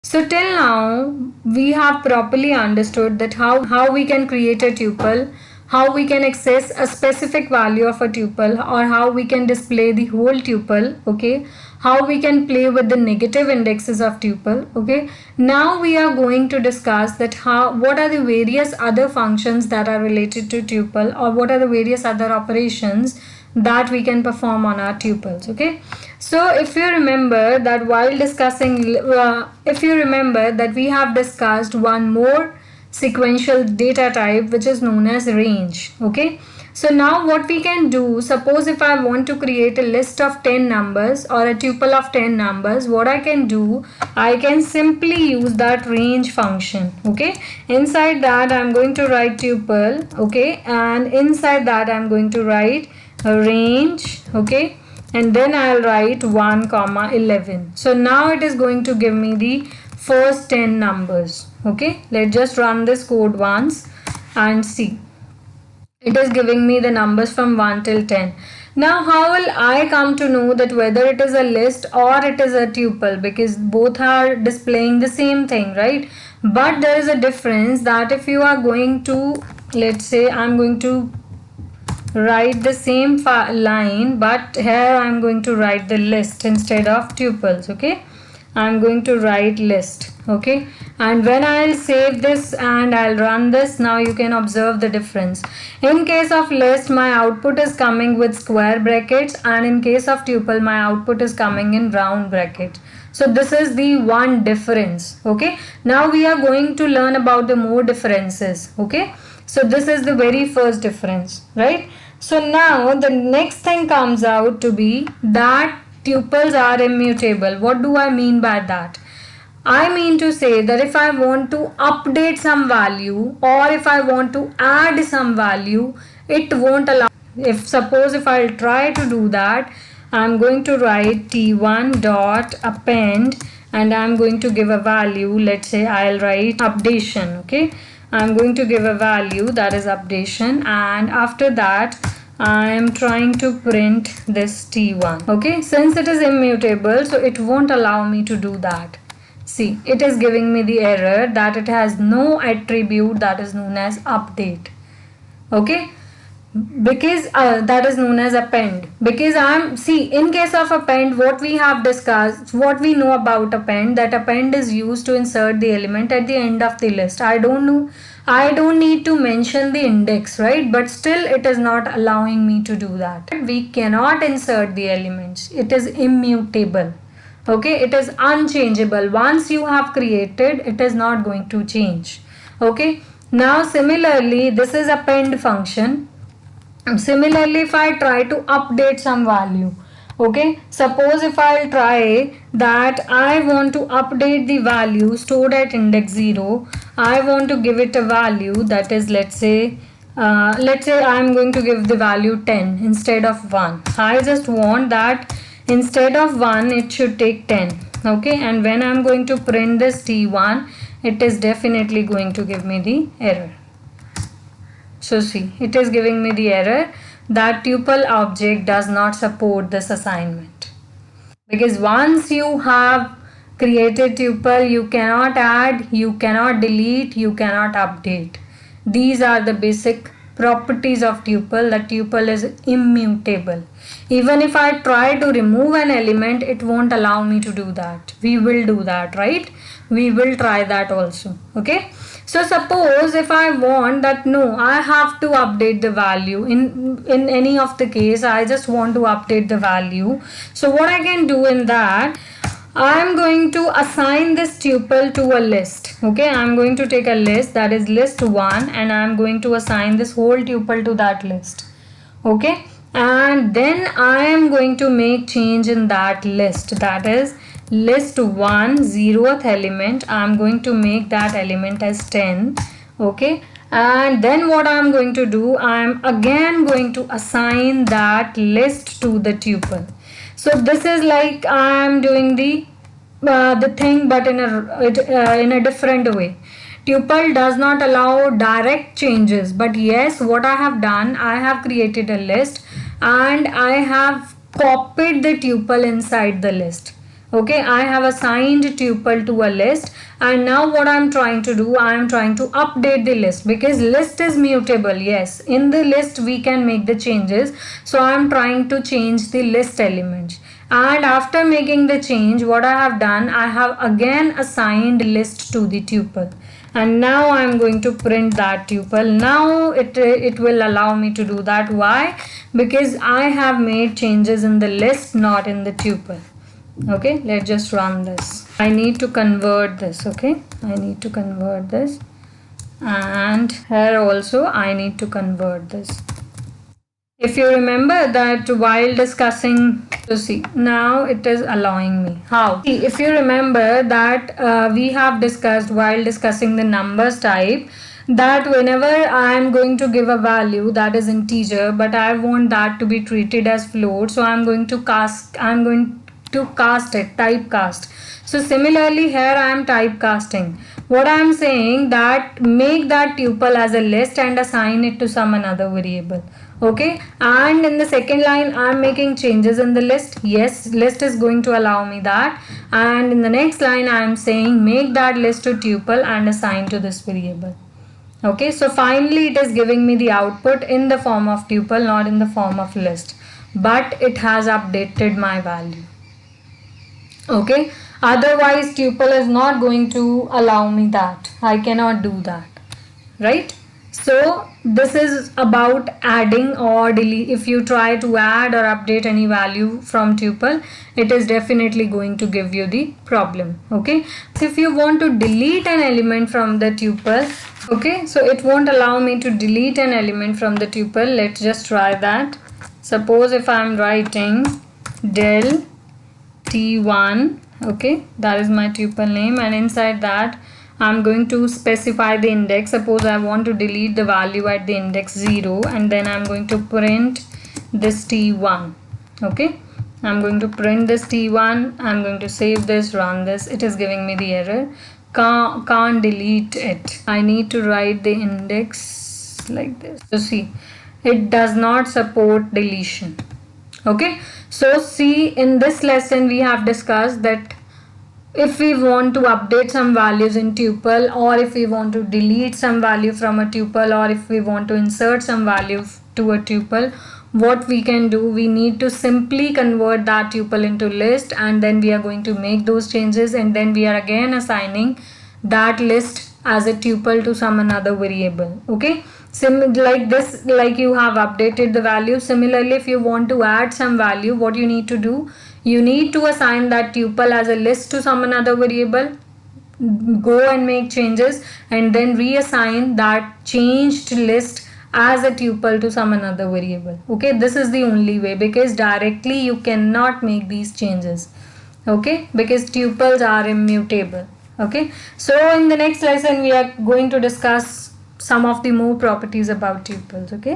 So till now we have properly understood that how we can create a tuple, how we can access a specific value of a tuple, or how we can display the whole tuple, okay, how we can play with the negative indexes of tuple, okay. Now we are going to discuss that what are the various other functions that are related to tuple, or what are the various other operations that we can perform on our tuples, okay. So if you remember that while discussing if you remember that we have discussed one more sequential data type which is known as range, okay. So now what we can do, suppose if I want to create a list of 10 numbers or a tuple of 10 numbers, what I can do, I can simply use that range function, okay. Inside that I'm going to write tuple, okay, and inside that I'm going to write a range, okay, and then I'll write 1 comma 11. So now it is going to give me the first 10 numbers, okay. Let's just run this code once and see. It is giving me the numbers from 1 till 10. Now how will I come to know that whether it is a list or it is a tuple, because both are displaying the same thing, right? But there is a difference that if you are going to, let's say I'm going to write the same line, but here I'm going to write the list instead of tuples, okay. I'm going to write list, okay, and when I'll save this and I'll run this, now you can observe the difference. In case of list, my output is coming with square brackets, and in case of tuple, my output is coming in round brackets. So this is the one difference, okay. Now we are going to learn about the more differences, okay. So this is the very first difference, right? So now the next thing comes out to be that tuples are immutable. What do I mean by that? I mean to say that if I want to update some value or if I want to add some value, it won't allow. If suppose if I'll try to do that, I'm going to write t1 dot append and I'm going to give a value. Let's say I'll write updation, okay. I'm going to give a value that is updation, and after that I am trying to print this t1, okay. Since it is immutable, so it won't allow me to do that. See, it is giving me the error that it has no attribute that is known as update, okay, because that is known as append. Because in case of append, what we have discussed, what we know about append, that append is used to insert the element at the end of the list. I don't need to mention the index, right? But still it is not allowing me to do that. We cannot insert the elements. It is immutable, okay. It is unchangeable. Once you have created, it is not going to change, okay. Now similarly, this is append function. Similarly, if I try to update some value, okay, suppose if I'll try that I want to update the value stored at index 0, I want to give it a value that is, let's say I'm going to give the value 10 instead of 1. I just want that instead of 1 it should take 10, okay, and when I'm going to print this t1, it is definitely going to give me the error. So see, it is giving me the error that tuple object does not support this assignment. Because once you have created tuple, you cannot add, you cannot delete, you cannot update. These are the basic properties of tuple. That tuple is immutable. Even if I try to remove an element, it won't allow me to do that. We will do that, right? We will try that also, okay. So suppose if I want that, no, I have to update the value in any of the case, I just want to update the value. So what I can do in that, I'm going to assign this tuple to a list, okay. I'm going to take a list that is list 1 and I'm going to assign this whole tuple to that list, okay. And then I am going to make change in that list, that is list 1 0th element. I'm going to make that element as 10, okay. And then what I'm going to do, I'm again going to assign that list to the tuple. So this is like I'm doing the thing, but in a different way. Tuple does not allow direct changes, but yes, what I have done, I have created a list and I have copied the tuple inside the list, Okay, I have assigned tuple to a list, and now what I'm trying to do, I am trying to update the list, because list is mutable. Yes, in the list we can make the changes. So I'm trying to change the list elements, and after making the change, what I have done, I have again assigned list to the tuple, and now I'm going to print that tuple. Now it will allow me to do that. Why? Because I have made changes in the list, not in the tuple. Okay, let's just run this. I need to convert this. Okay, I need to convert this, and here also I need to convert this. If you remember that while discussing, so see, now it is allowing me. How? See, if you remember that we have discussed while discussing the numbers type, that whenever I am going to give a value that is integer, but I want that to be treated as float, so I'm going to cast it, typecast. So similarly here I am typecasting. What I am saying, that make that tuple as a list and assign it to some another variable. Okay, and in the second line I am making changes in the list. Yes, list is going to allow me that. And in the next line I am saying make that list to tuple and assign to this variable. Okay, so finally it is giving me the output in the form of tuple, not in the form of list, but it has updated my value. Okay, otherwise tuple is not going to allow me that. I cannot do that, right? So this is about adding or delete. If you try to add or update any value from tuple, it is definitely going to give you the problem. Okay, so if you want to delete an element from the tuple, okay, so it won't allow me to delete an element from the tuple. Let's just try that. Suppose if I'm writing del t1, okay, that is my tuple name, and inside that I'm going to specify the index. Suppose I want to delete the value at the index 0, and then I'm going to print this t1. Okay, I'm going to print this t1. I'm going to save this, run this. It is giving me the error. Can't delete it. I need to write the index like this. So see, it does not support deletion. Okay, so see, in this lesson we have discussed that if we want to update some values in tuple, or if we want to delete some value from a tuple, or if we want to insert some value to a tuple, what we can do, we need to simply convert that tuple into list, and then we are going to make those changes, and then we are again assigning that list as a tuple to some another variable. Okay, like this, like you have updated the value. Similarly, if you want to add some value, what you need to do, you need to assign that tuple as a list to some another variable, go and make changes, and then reassign that changed list as a tuple to some another variable. Okay, this is the only way, because directly you cannot make these changes. Okay, because tuples are immutable. Okay, so in the next lesson we are going to discuss some of the more properties about tuples. Okay.